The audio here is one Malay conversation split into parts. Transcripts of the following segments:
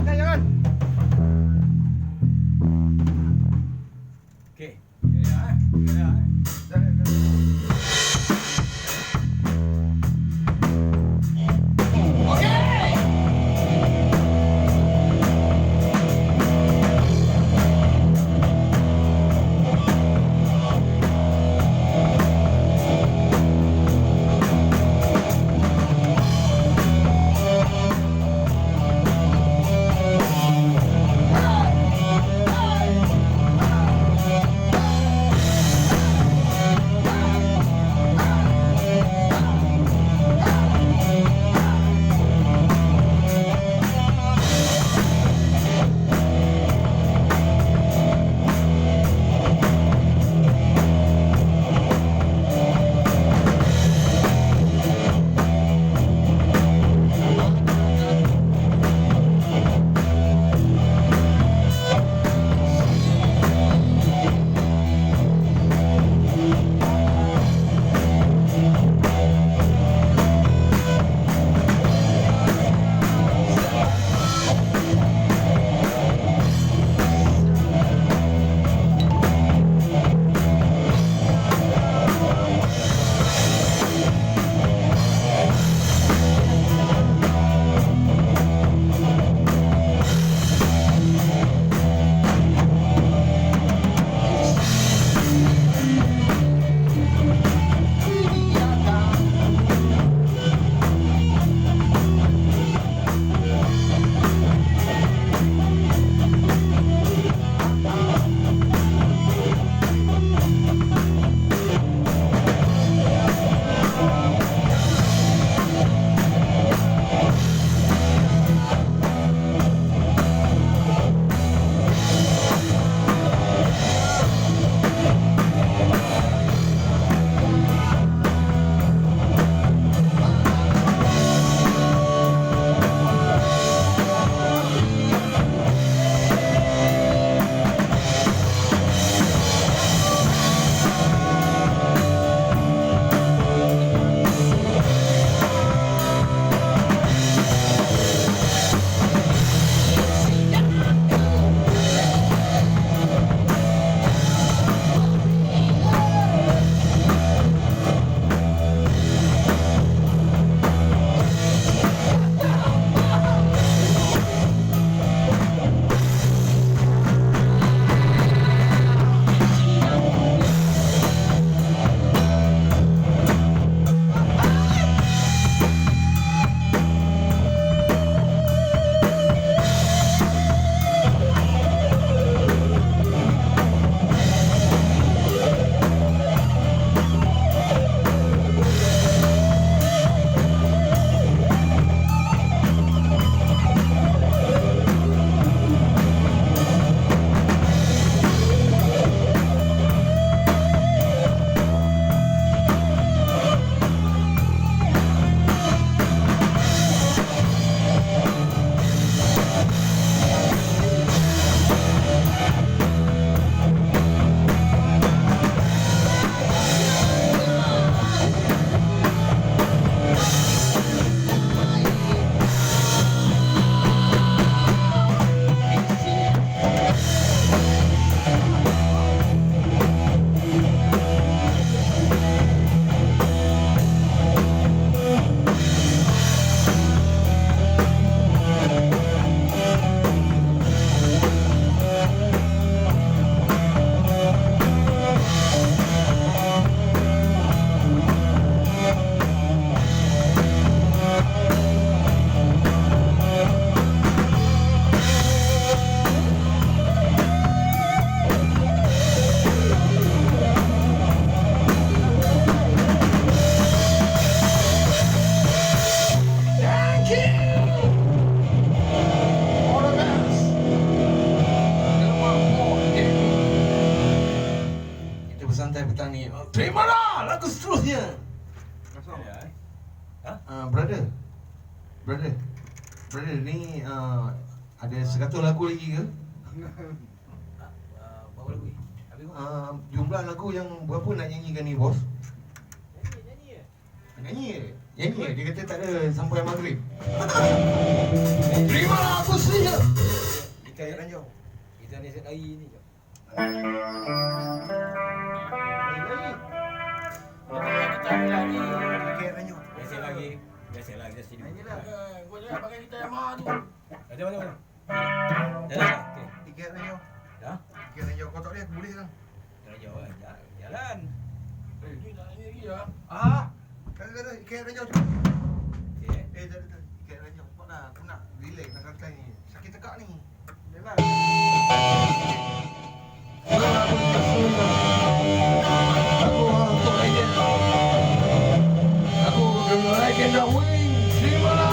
Jangan. Okey. Ya. Santai petang ni. Terimalah lagu seterusnya. Brother ni ada 100 lagu lagi ke? Berapa lagu ni? Jumlah lagu yang berapa nak nyanyikan ni, bos? Nyanyi. Dia kata tak ada sampai maghrib. Terimalah aku seterusnya. Kita ni set lagi ni. Kita lagi. Kiranya. Biasa lagi. Biasa lagi dah sini. Inilah. Gua jangan pakai kita yang mahal tu. Ada mana? Jalan. Okey. Kiranya. Dah. Kiranya kau tak boleh aku boleh kan. Jalan jauh. Jalan. Ni tak ini lagi ya. Kata kiranya. Okey. Dah. Kiranya. Kau nak aku nak relax nak kata ni. Sakit tekak ni. Memang. Aku untuk legend. Aku the legend of wing. Simala.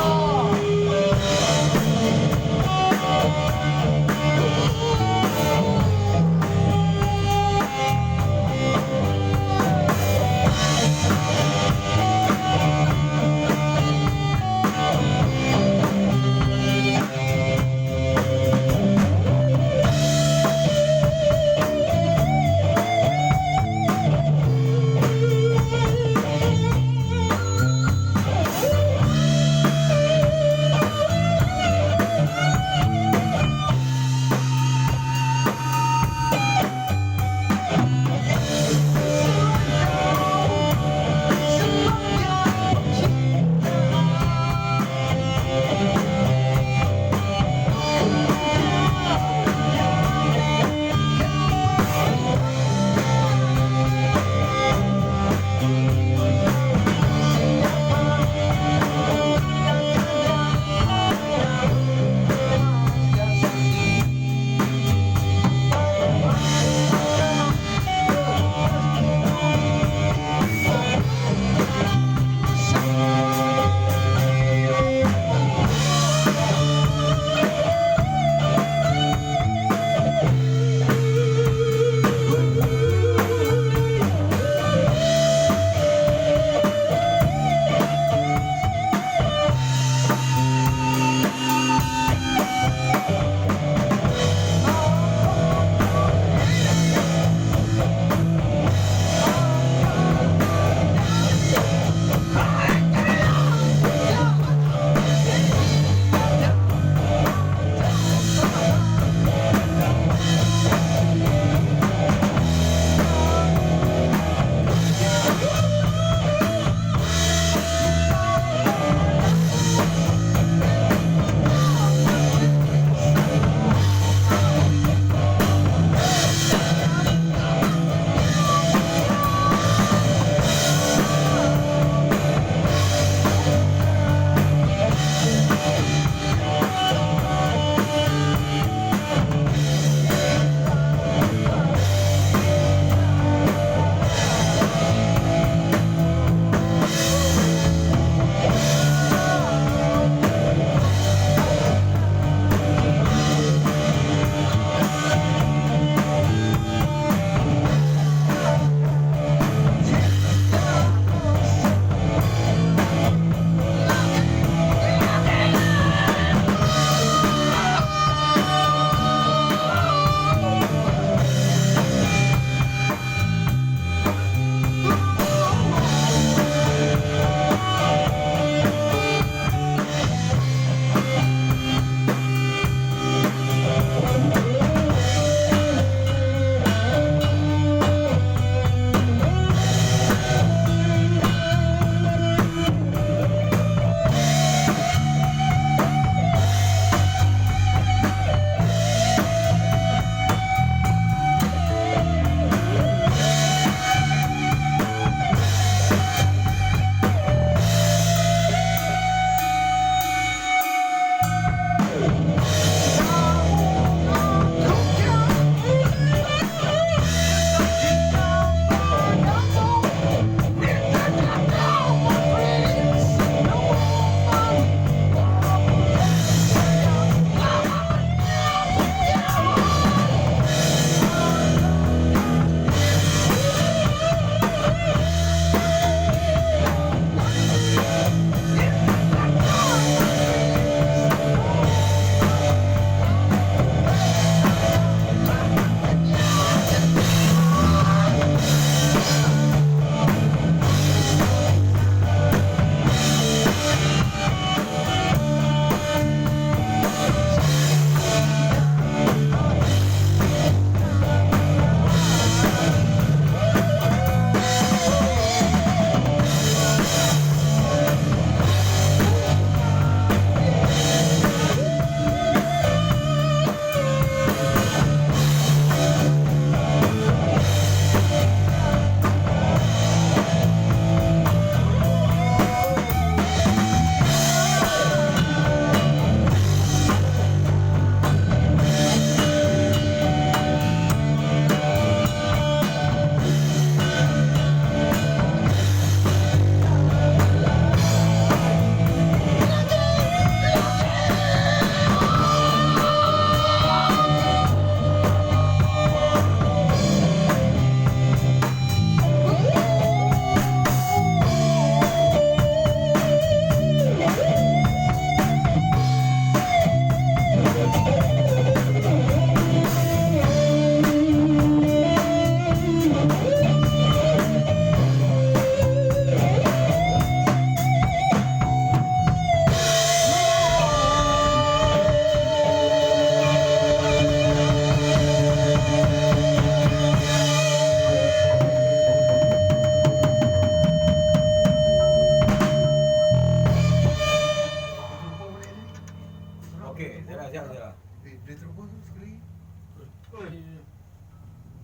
Okey, Zara. Dia terubah tu sekali.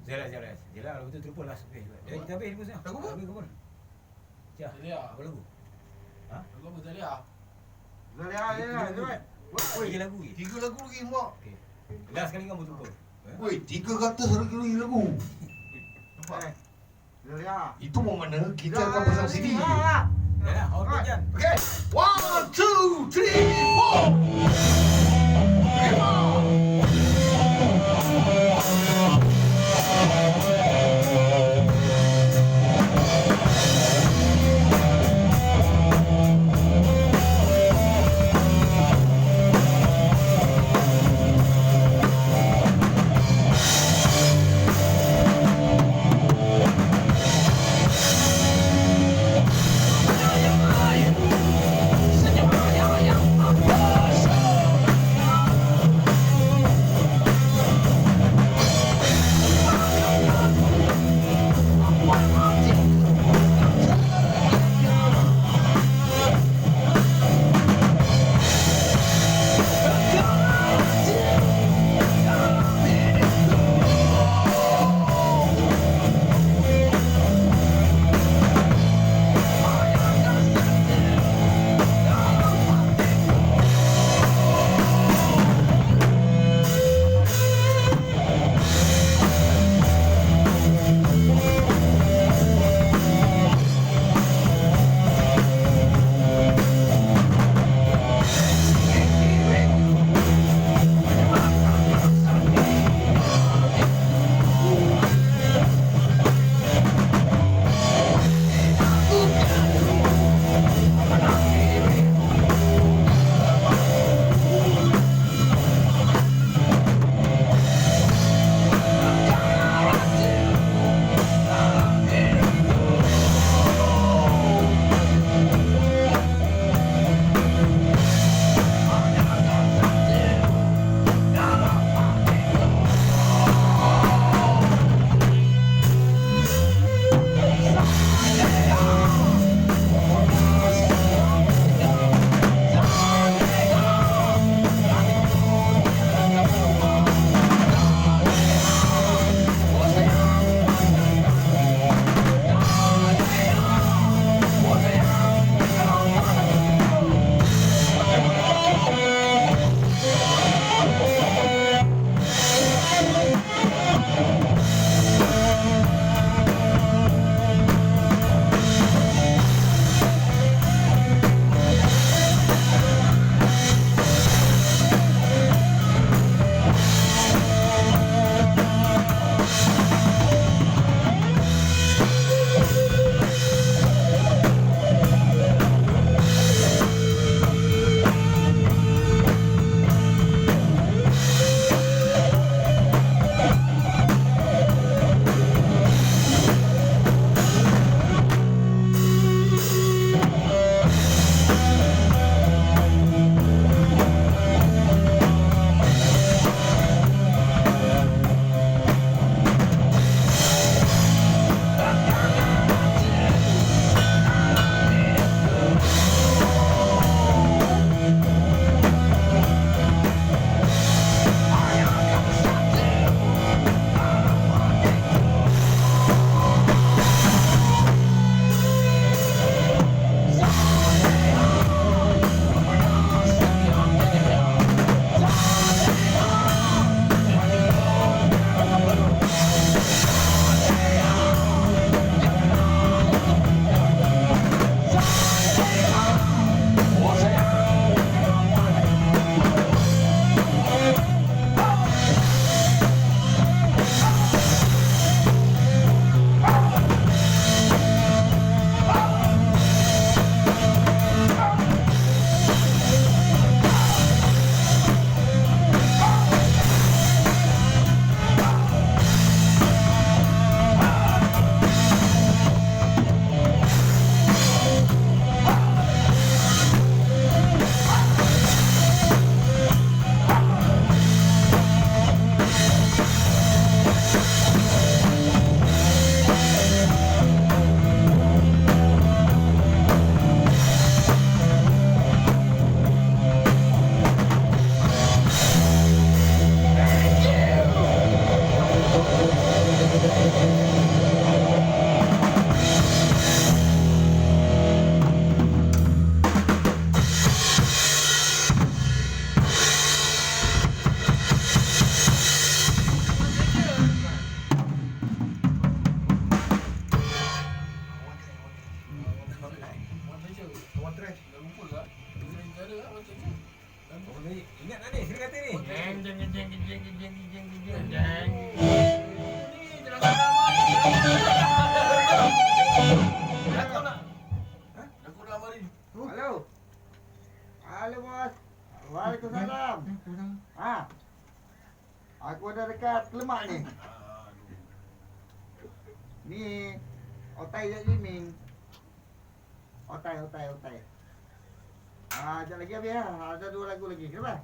Zara. Lalu tu terpul lah. Okey. Kita habis ni pun. Lagu apa? Habis pun. Cia. Zalia. Apa lagu? Lagu apa Zalia? Zalia, cepat. Tiga lagu lagi. 3 lagu lagi, Mak. Okey. Last kali kamu terpul. Woi, 3 kata satu lagu. Nampak? Zalia. Itu mau mana? Kita akan pasang CD. Ya, okey Jan. Okay. 1, 2, 3, 4. Oh, ni ingat tak ni? Sila kata ni. Jeng jeng jeng jeng jeng jeng jeng jeng jeng jeng. Ni jalan nama ni. Aku nak. Aku nak mari. Halo. Halo bos. Waalaikumsalam. Ha. Aku ada dekat Lemak ni. Ni Otai Jat Jiming. Otai. Sekejap lagi habis lah. Ada 2 lagu lagi. Kenapa?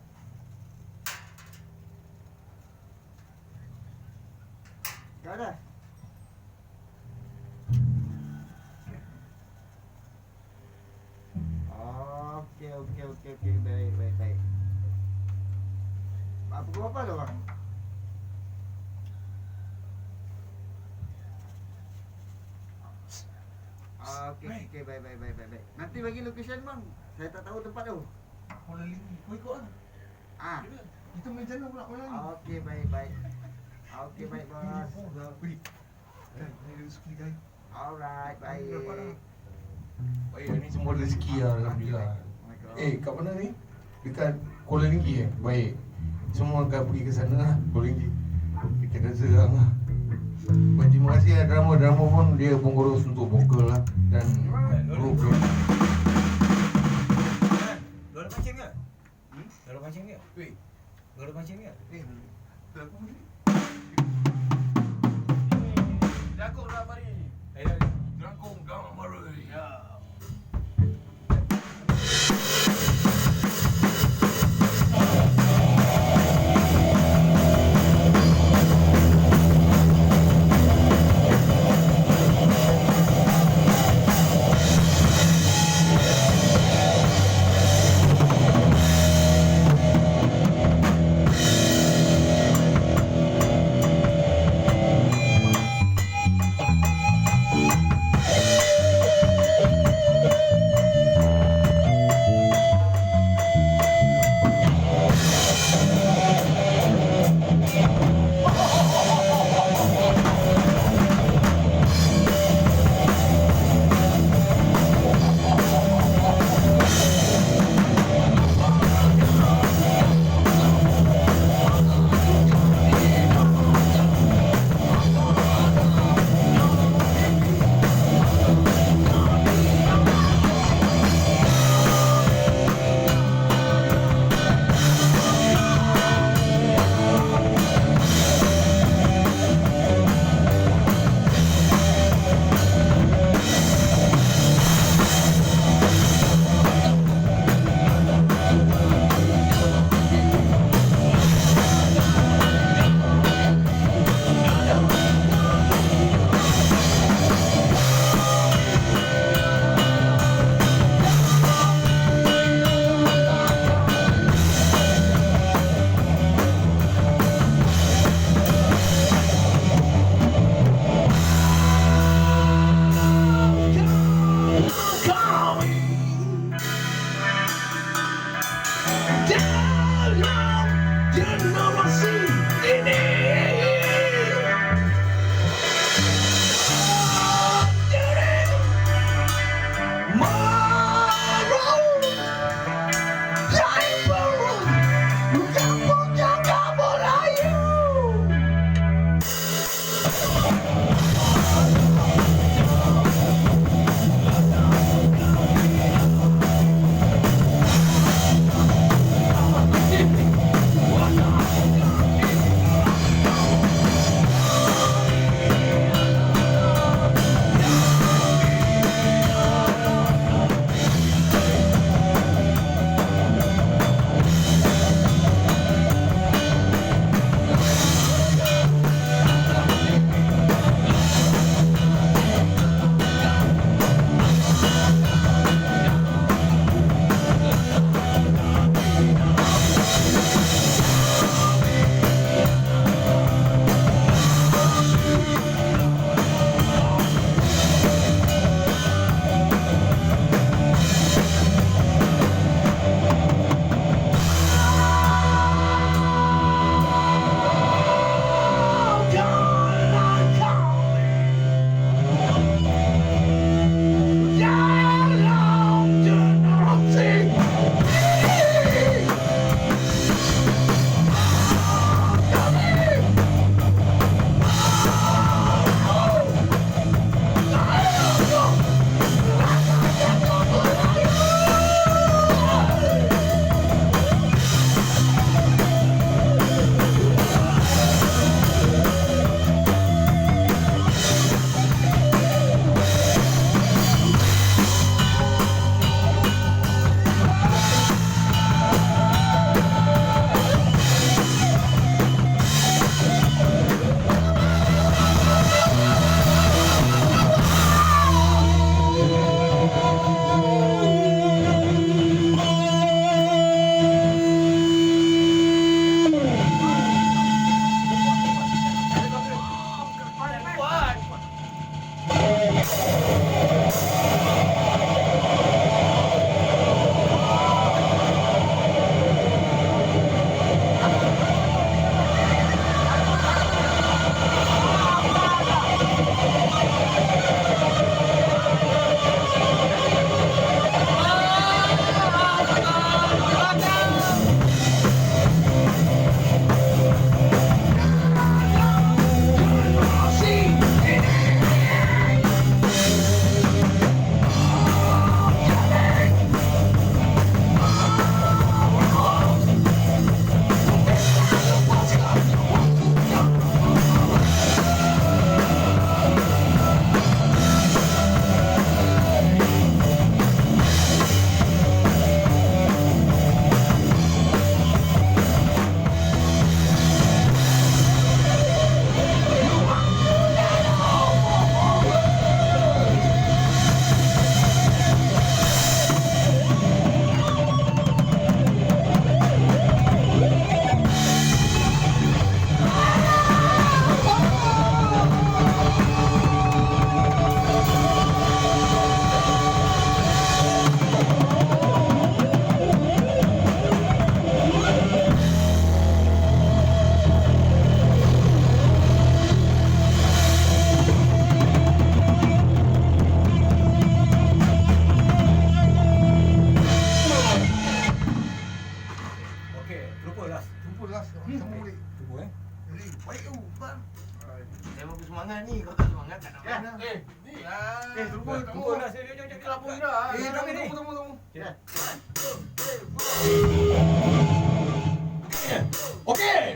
Tak ada? Okey. Baik. Pukul berapa tu bang? Okey, baik. Nanti bagi location bang. Saya tak tahu tempat tu. Kuala Lumpur. Kau ikut lah. Ah. Kita main jalan pula Kuala Lumpur. Okey, baik. Okey, baik bos. Beri. Ini rezeki guys. Alright, baik. Baik, ni semua rezeki lah alhamdulillah. Oh my God. Kat mana ni? Dekat Kuala Lumpur Baik. Semua akan pergi ke sana lah, Kuala Lumpur. Kita dah serang lah. Terima kasih lah drama pun dia pengurus untuk vokal lah dan grup dia. Luar pancing ke? Luar pancing ke? Weh. Luar pancing ke? Aku ni. Jago nak mari. Dah. Jangkung dah mari. Ya. Jumpa last. Jumpa last sama balik. Jumpa Jadi baik tu bang. Saya bagus semangat ni. Kau tak semangat tak nak Ya. main. Ni. Jumpa kamu. Jumpa last. Jom. Kelabung dah. Tunggu. Okey.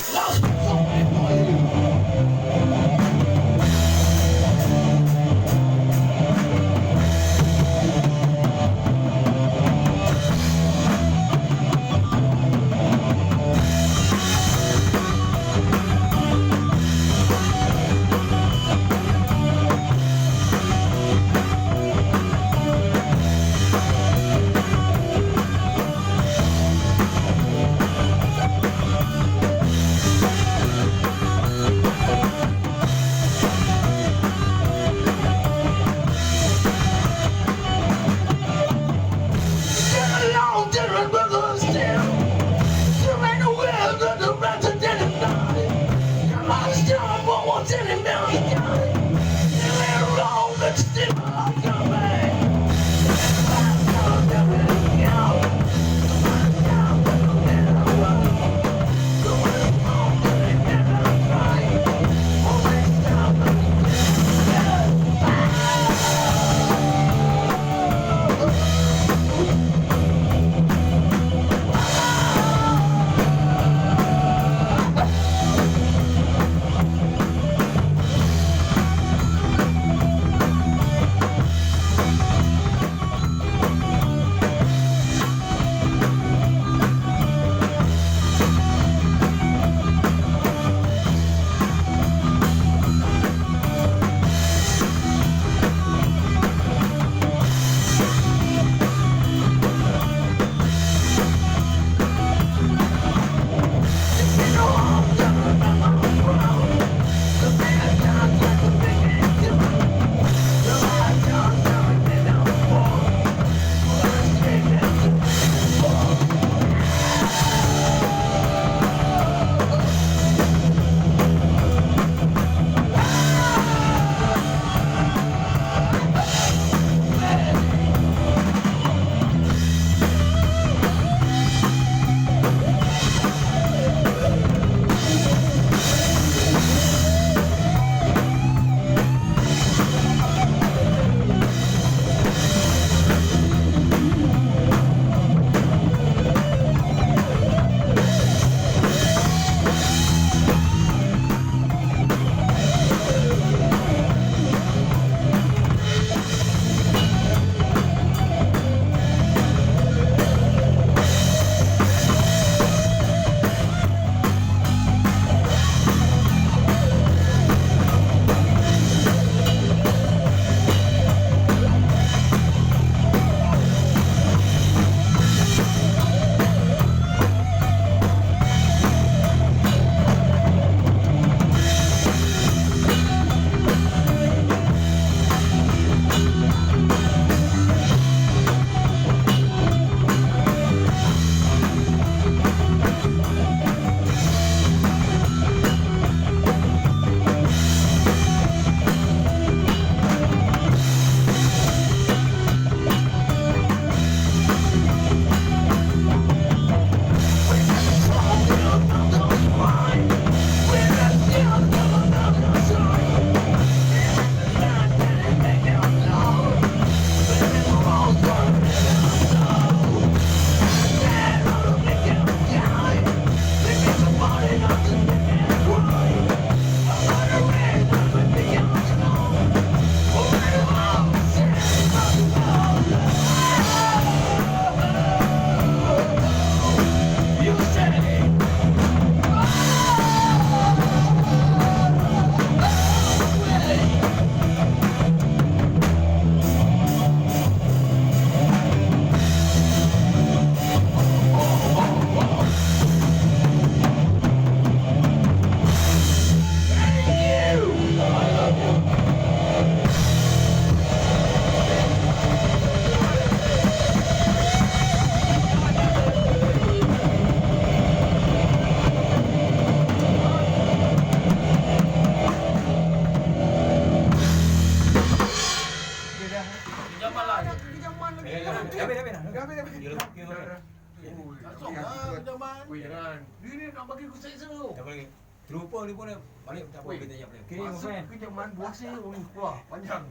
Weh jangan. Dia ni nak bagi aku selesa tu. Tak boleh. Terlupa dia pun balik tak apa Weh, kita jap dia. Okay, my Masa friend. pinjaman buasa ni. Wah, panjang.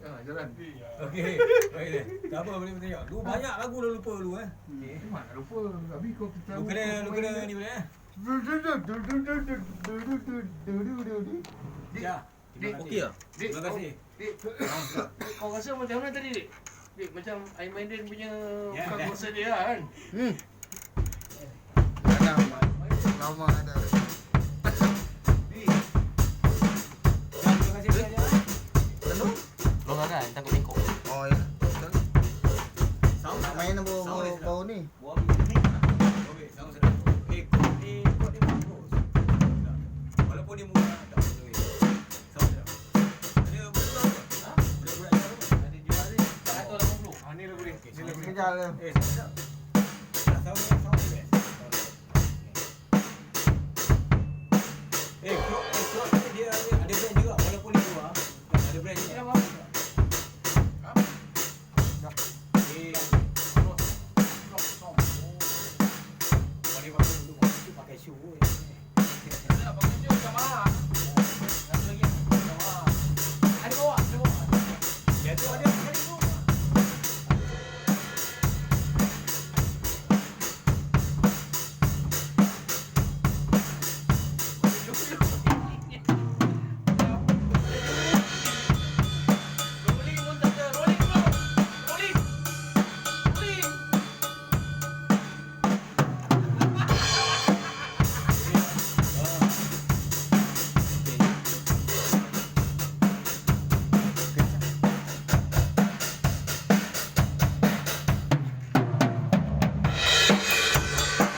Jalan. Okey. Baik. Tak apa boleh bertanya. Dulu banyak lagu dah lupa dulu Okey. Mak nak lupa. Habis kau tahu. Lu kena ni boleh Ya. Dik, Okey ah. Dik, Terima kasih. Dik, kau rasa macam mana tadi, Dik? Dik, macam Iron Maiden punya Ya, bukan dah. kuasa dia kan? Lama ada. Terima kasih saja. Lo kan takut bengkok. Oh ya. Betul. Sound Main bau ni. Buang ni. Okey, sound sedap. Kod dia bagus. Walaupun dia murah tak boleh. Sound sedap. Ada budak apa? Ha? Budak-budak apa? Ada jual ni 480. Ah ni lagu dia. Ni lagu dia. Kejar le. Sedap. Sound dia best. Kod dia ada brand juga walaupun dia murah. Ada brand juga. Dia apa? Boleh pakai dulu pakai shoe. Ada pakai je macam mahal.